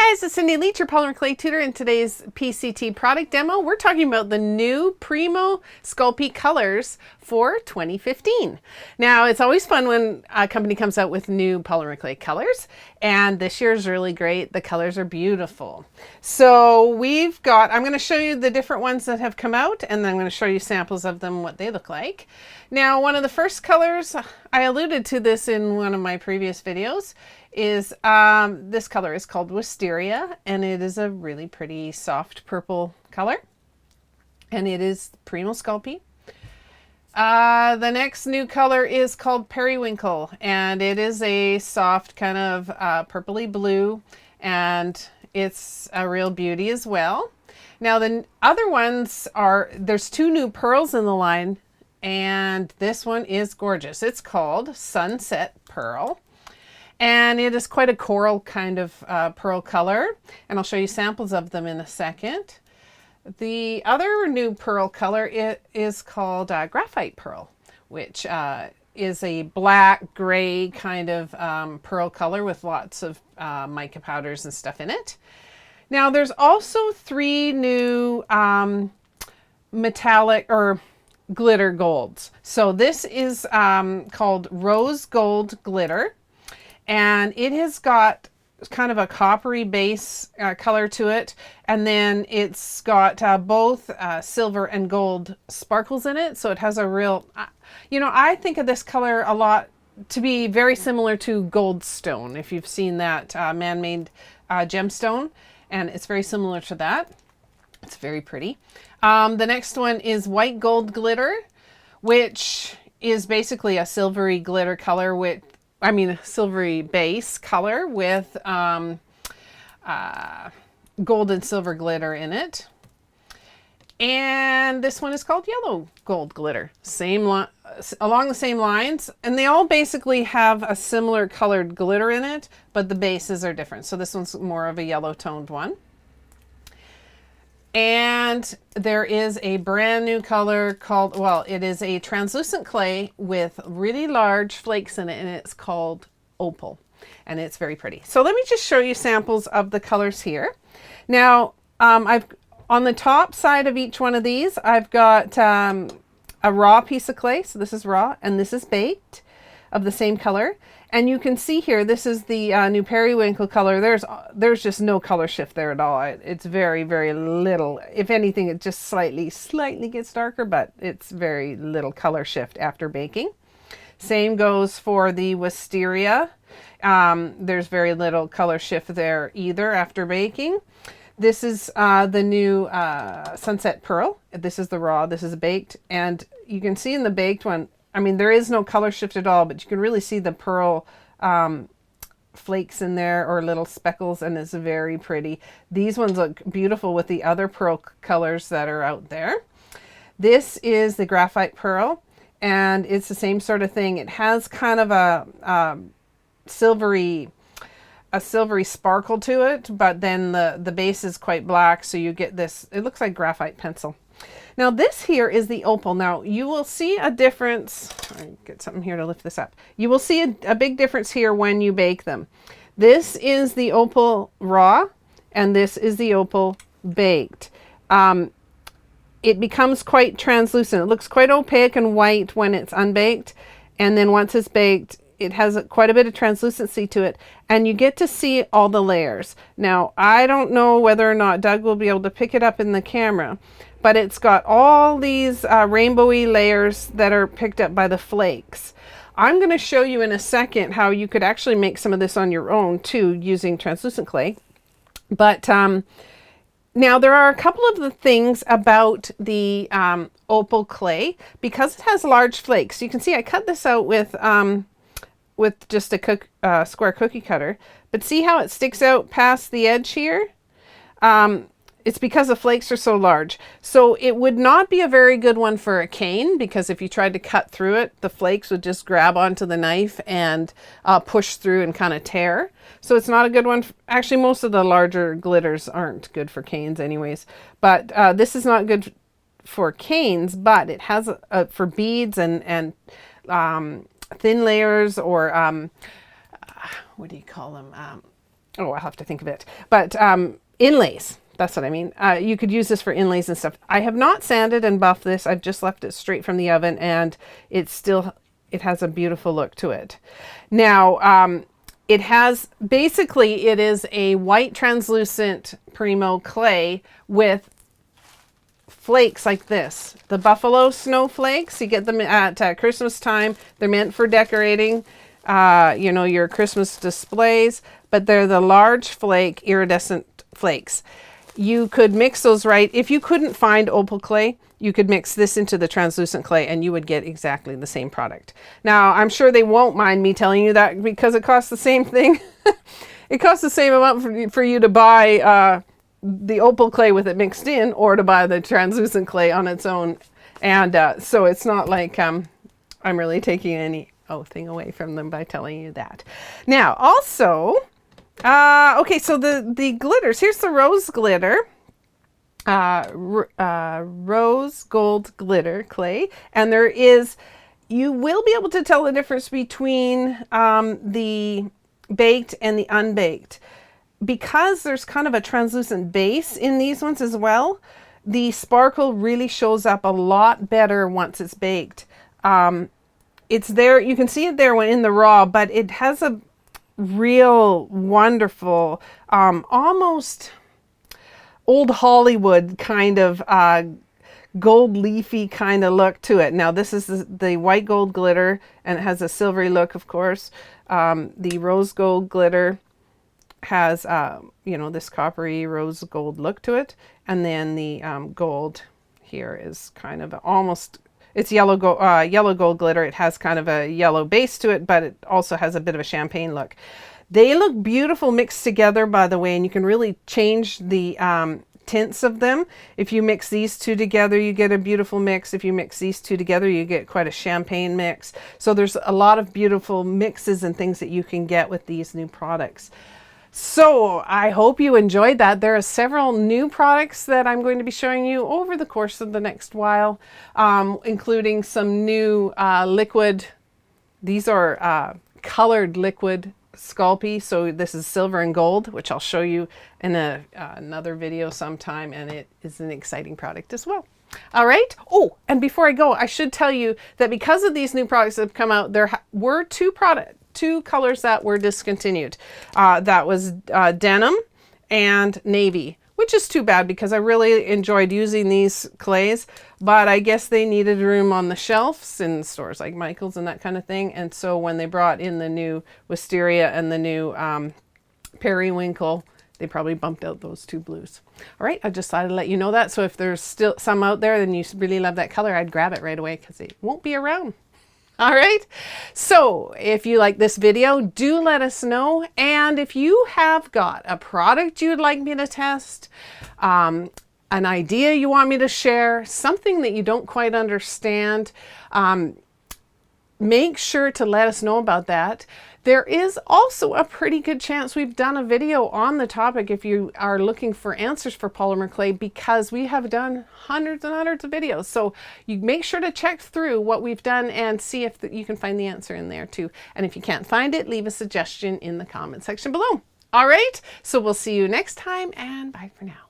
guys, it's Cindy Leach, your polymer clay tutor. In today's PCT product demo, we're talking about the new Primo Sculpey colors for 2015. Now, it's always fun when a company comes out with new polymer clay colors, and this year is really great. The colors are beautiful. So I'm going to show you the different ones that have come out, and then I'm going to show you samples of them, what they look like. Now, one of the first colors, I alluded to this in one of my previous videos, is this color is called Wisteria, and it is a really pretty soft purple color, and it is Primo Sculpey. The next new color is called Periwinkle, and it is a soft kind of purpley blue, and it's a real beauty as well. Now the other ones there's two new pearls in the line, and this one is gorgeous. It's called Sunset Pearl. And it is quite a coral kind of pearl color, and I'll show you samples of them in a second. The other new pearl color is called Graphite Pearl, which is a black gray kind of pearl color with lots of mica powders and stuff in it. Now there's also three new metallic or glitter golds. So this is called Rose Gold Glitter. And it has got kind of a coppery base color to it. And then it's got both silver and gold sparkles in it. So it has a real, I think of this color a lot to be very similar to Goldstone. If you've seen that man-made gemstone, and it's very similar to that. It's very pretty. The next one is White Gold Glitter, which is basically a silvery glitter color silvery base color with gold and silver glitter in it. And this one is called Yellow Gold Glitter. Along the same lines, and they all basically have a similar colored glitter in it, but the bases are different. So this one's more of a yellow toned one. And there is a brand new color called, it is a translucent clay with really large flakes in it, and it's called Opal, and it's very pretty. So let me just show you samples of the colors here. Now, on the top side of each one of these, I've got a raw piece of clay. So this is raw, and this is baked of the same color. And you can see here, this is the new Periwinkle color. There's just no color shift there at all. It's very, very little. If anything, it just slightly gets darker, but it's very little color shift after baking. Same goes for the Wisteria. There's very little color shift there either after baking. This is the new Sunset Pearl. This is the raw, this is baked. And you can see in the baked one, there is no color shift at all, but you can really see the pearl flakes in there or little speckles, and it's very pretty. These ones look beautiful with the other pearl colors that are out there. This is the Graphite Pearl, and it's the same sort of thing. It has kind of a silvery sparkle to it, but then the base is quite black, so you get this, it looks like graphite pencil. Now this here is the Opal. Now you will see a difference. I'll get something here to lift this up. You will see a big difference here when you bake them. This is the Opal raw, and this is the Opal baked. It becomes quite translucent. It looks quite opaque and white when it's unbaked, and then once it's baked, it has quite a bit of translucency to it, and you get to see all the layers. Now, I don't know whether or not Doug will be able to pick it up in the camera, but it's got all these rainbowy layers that are picked up by the flakes. I'm going to show you in a second how you could actually make some of this on your own too using translucent clay. But now there are a couple of the things about the Opal clay, because it has large flakes. You can see I cut this out with just a square cookie cutter, but see how it sticks out past the edge here? It's because the flakes are so large. So it would not be a very good one for a cane, because if you tried to cut through it, the flakes would just grab onto the knife and push through and kind of tear. So it's not a good one. Actually, most of the larger glitters aren't good for canes anyways, but this is not good for canes, but it has for beads and thin layers, or what do you call them? oh, I'll have to think of it, but inlays. That's what I mean. You could use this for inlays and stuff. I have not sanded and buffed this. I've just left it straight from the oven, and it has a beautiful look to it. Now, it is a white translucent Premo clay with flakes like this. The buffalo snowflakes, you get them at Christmas time. They're meant for decorating, your Christmas displays, but they're the large flake, iridescent flakes. You could mix those right. If you couldn't find opal clay, you could mix this into the translucent clay and you would get exactly the same product. Now, I'm sure they won't mind me telling you that because it costs the same thing. It costs the same amount for you to buy the opal clay with it mixed in, or to buy the translucent clay on its own. And so it's not like I'm really taking any thing away from them by telling you that. Now, also, okay, so the glitters. Here's the rose glitter. Rose gold glitter clay, and you will be able to tell the difference between the baked and the unbaked, because there's kind of a translucent base in these ones as well. The sparkle really shows up a lot better once it's baked. It's there, you can see it there when in the raw, but it has a real wonderful, almost old Hollywood kind of gold leafy kind of look to it. Now this is the white gold glitter, and it has a silvery look, of course. The rose gold glitter has this coppery rose gold look to it, and then the gold here is kind of almost, it's yellow gold glitter. It has kind of a yellow base to it, but it also has a bit of a champagne look. They look beautiful mixed together, by the way, and you can really change the tints of them. If you mix these two together, you get a beautiful mix. If you mix these two together, you get quite a champagne mix. So there's a lot of beautiful mixes and things that you can get with these new products. So I hope you enjoyed that. There are several new products that I'm going to be showing you over the course of the next while, including some new liquid. These are colored liquid Sculpey. So this is silver and gold, which I'll show you in another video sometime, and it is an exciting product as well. All right. Oh, and before I go, I should tell you that because of these new products that have come out, there were two colors that were discontinued. That was denim and navy, which is too bad because I really enjoyed using these clays, but I guess they needed room on the shelves in stores like Michael's and that kind of thing. And so when they brought in the new Wisteria and the new Periwinkle, they probably bumped out those two blues. All right, I just thought I'd let you know that. So if there's still some out there and you really love that color, I'd grab it right away because it won't be around. All right, so if you like this video, do let us know. And if you have got a product you'd like me to test, an idea you want me to share, something that you don't quite understand, make sure to let us know about that. There is also a pretty good chance we've done a video on the topic if you are looking for answers for polymer clay, because we have done hundreds and hundreds of videos. So you make sure to check through what we've done and see if you can find the answer in there too. And if you can't find it, leave a suggestion in the comment section below. All right, so we'll see you next time, and bye for now.